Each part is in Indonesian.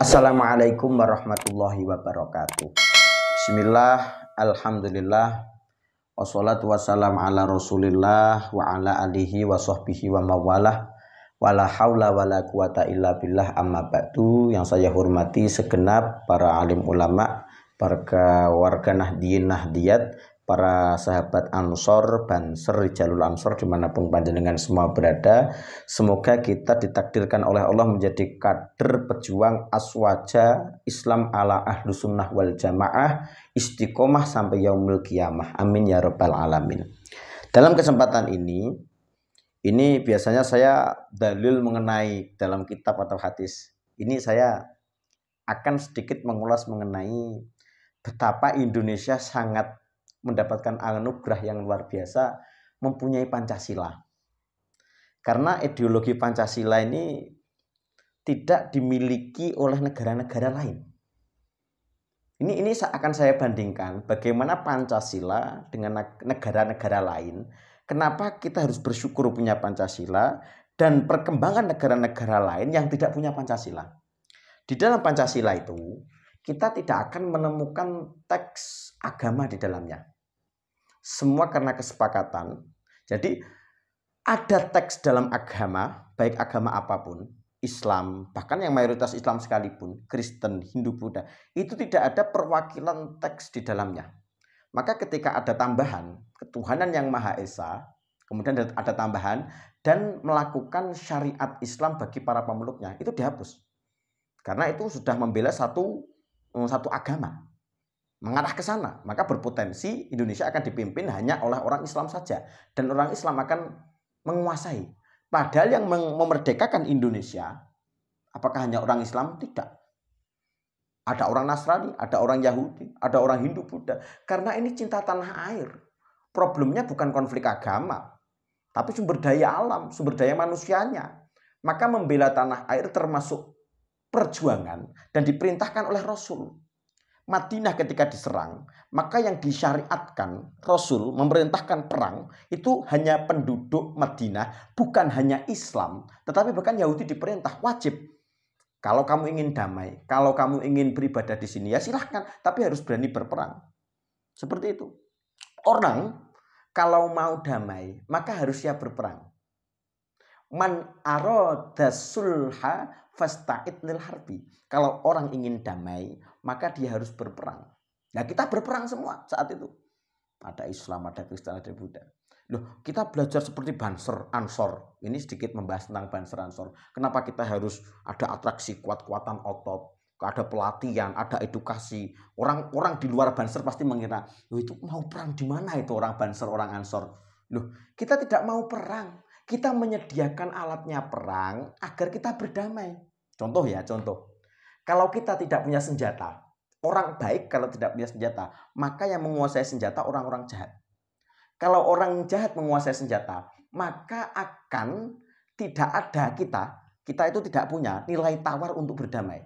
Assalamualaikum warahmatullahi wabarakatuh. Bismillah, alhamdulillah, wassalatu wassalamu ala rasulillah wa ala alihi wa sahbihi wa mawalah, wala haula wala quwata illa billah, amma ba'du. Yang saya hormati segenap para alim ulama, para warga Nahdien Nahdiyat, para sahabat Ansor, Banser, Rijalul Ansor dimanapun panjenengan semua berada. Semoga kita ditakdirkan oleh Allah menjadi kader pejuang aswaja Islam ala ahlu sunnah wal jamaah, istiqomah sampai yaumul qiyamah. Amin ya rabbal alamin. Dalam kesempatan ini biasanya saya dalil mengenai dalam kitab atau hadis. Ini saya akan sedikit mengulas mengenai betapa Indonesia sangat mendapatkan anugerah yang luar biasa mempunyai Pancasila. Karena ideologi Pancasila ini tidak dimiliki oleh negara-negara lain. Ini akan saya bandingkan bagaimana Pancasila dengan negara-negara lain. Kenapa kita harus bersyukur punya Pancasila dan perkembangan negara-negara lain yang tidak punya Pancasila. Di dalam Pancasila itu kita tidak akan menemukan teks agama di dalamnya. Semua karena kesepakatan. Jadi ada teks dalam agama, baik agama apapun, Islam, bahkan yang mayoritas Islam sekalipun, Kristen, Hindu, Buddha, itu tidak ada perwakilan teks di dalamnya. Maka ketika ada tambahan, ketuhanan yang Maha Esa, kemudian ada tambahan, dan melakukan syariat Islam bagi para pemeluknya, itu dihapus. Karena itu sudah membela satu agama, mengarah ke sana, maka berpotensi Indonesia akan dipimpin hanya oleh orang Islam saja, dan orang Islam akan menguasai. Padahal yang memerdekakan Indonesia, apakah hanya orang Islam? Tidak. Ada orang Nasrani, ada orang Yahudi, ada orang Hindu, Buddha. Karena ini cinta tanah air. Problemnya bukan konflik agama, tapi sumber daya alam, sumber daya manusianya. Maka membela tanah air termasuk perjuangan dan diperintahkan oleh Rasul. Madinah ketika diserang, maka yang disyariatkan Rasul memerintahkan perang itu hanya penduduk Madinah, bukan hanya Islam, tetapi bahkan Yahudi diperintah wajib. Kalau kamu ingin damai, kalau kamu ingin beribadah di sini ya silahkan, tapi harus berani berperang. Seperti itu. Orang kalau mau damai, maka harus siap berperang. Man arada sulha fasta'id lil harbi. Kalau orang ingin damai, maka dia harus berperang. Nah, kita berperang semua saat itu. Ada Islam, ada Kristen, ada Buddha. Loh, kita belajar seperti Banser, Ansor. Ini sedikit membahas tentang Banser, Ansor. Kenapa kita harus ada atraksi kuat-kuatan otot, ada pelatihan, ada edukasi. Orang di luar Banser pasti mengira, loh itu mau perang di mana itu orang Banser, orang Ansor. Loh, kita tidak mau perang. Kita menyediakan alatnya perang agar kita berdamai. Contoh. Kalau kita tidak punya senjata, orang baik kalau tidak punya senjata, maka yang menguasai senjata orang-orang jahat. Kalau orang jahat menguasai senjata, maka akan tidak ada kita itu tidak punya nilai tawar untuk berdamai.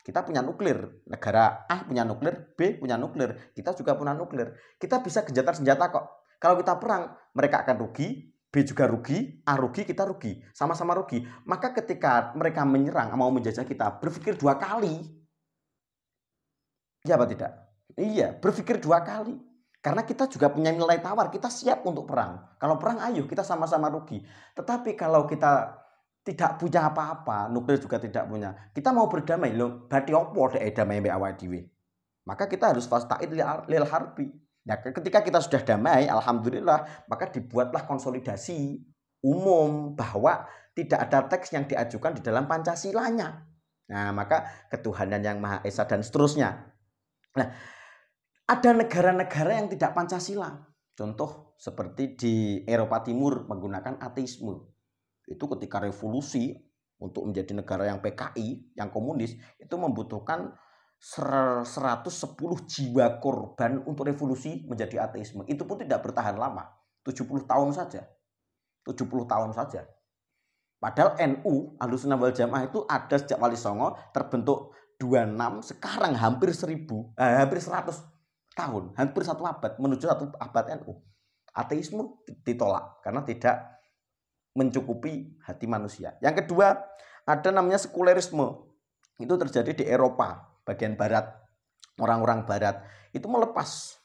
Kita punya nuklir, negara A punya nuklir, B punya nuklir, kita juga punya nuklir. Kita bisa gencatan senjata kok. Kalau kita perang, mereka akan rugi, B juga rugi, A rugi, kita rugi, sama-sama rugi. Maka ketika mereka menyerang, mau menjajah kita, berpikir 2 kali. Iya apa tidak? Iya, berpikir 2 kali. Karena kita juga punya nilai tawar, kita siap untuk perang. Kalau perang, ayo kita sama-sama rugi. Tetapi kalau kita tidak punya apa-apa, nuklir juga tidak punya, kita mau berdamai, loh, berarti opo dek damai mbek awake dhewe. Maka kita harus fasta'id lil harbi. Nah, ketika kita sudah damai, alhamdulillah, maka dibuatlah konsolidasi umum bahwa tidak ada teks yang diajukan di dalam Pancasilanya. Nah, maka ketuhanan yang Maha Esa dan seterusnya. Nah, ada negara-negara yang tidak Pancasila. Contoh seperti di Eropa Timur menggunakan ateisme. Itu ketika revolusi untuk menjadi negara yang PKI, yang komunis, itu membutuhkan 110 jiwa korban untuk revolusi menjadi ateisme. Itu pun tidak bertahan lama, 70 tahun saja. 70 tahun saja. Padahal NU, Ahlussunnah wal Jamaah itu ada sejak Wali Songo, terbentuk 26, sekarang hampir 100 tahun, hampir 1 abad, menuju 1 abad NU. Ateisme ditolak karena tidak mencukupi hati manusia. Yang kedua, ada namanya sekulerisme. itu terjadi di Eropa bagian barat. Orang-orang barat itu melepas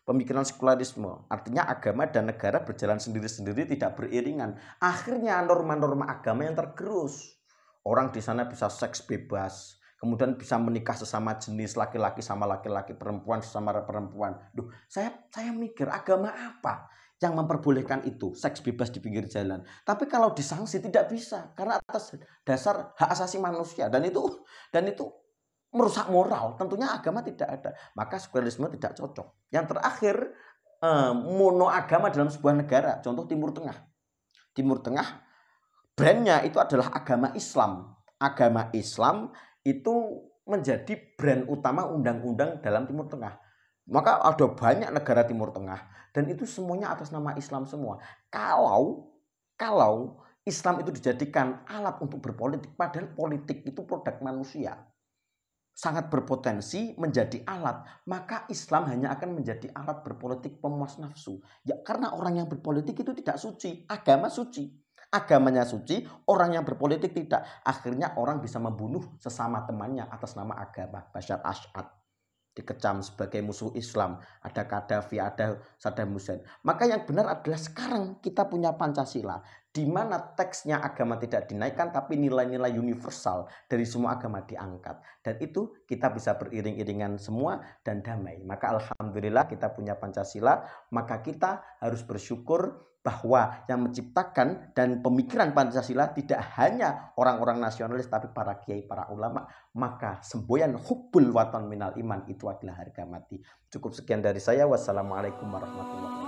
pemikiran sekularisme, artinya agama dan negara berjalan sendiri-sendiri, tidak beriringan. Akhirnya norma-norma agama yang tergerus. Orang di sana bisa seks bebas, kemudian bisa menikah sesama jenis, laki-laki sama laki-laki, perempuan sama perempuan. Duh, saya mikir agama apa yang memperbolehkan itu, seks bebas di pinggir jalan. Tapi kalau disanksi tidak bisa, karena atas dasar hak asasi manusia, dan itu merusak moral. Tentunya agama tidak ada, maka sekularisme tidak cocok. Yang terakhir, monoagama dalam sebuah negara, contoh Timur Tengah. Timur Tengah brandnya itu adalah agama Islam. Agama Islam itu menjadi brand utama undang-undang dalam Timur Tengah. Maka ada banyak negara Timur Tengah dan itu semuanya atas nama Islam semua. Kalau Islam itu dijadikan alat untuk berpolitik, padahal politik itu produk manusia, sangat berpotensi menjadi alat, maka Islam hanya akan menjadi alat berpolitik pemuas nafsu. Ya, karena orang yang berpolitik itu tidak suci, agama suci. Agamanya suci, orang yang berpolitik tidak. Akhirnya orang bisa membunuh sesama temannya atas nama agama. Bashar Assad dikecam sebagai musuh Islam, ada Gaddafi, ada Saddam Hussein. Maka yang benar adalah sekarang kita punya Pancasila, di mana teksnya agama tidak dinaikkan, tapi nilai-nilai universal dari semua agama diangkat. Dan itu kita bisa beriring-iringan semua dan damai. Maka alhamdulillah kita punya Pancasila, maka kita harus bersyukur bahwa yang menciptakan dan pemikiran Pancasila tidak hanya orang-orang nasionalis, tapi para kiai, para ulama. Maka semboyan hubbul watan minal iman itu adalah harga mati. Cukup sekian dari saya. Wassalamualaikum warahmatullahi wabarakatuh.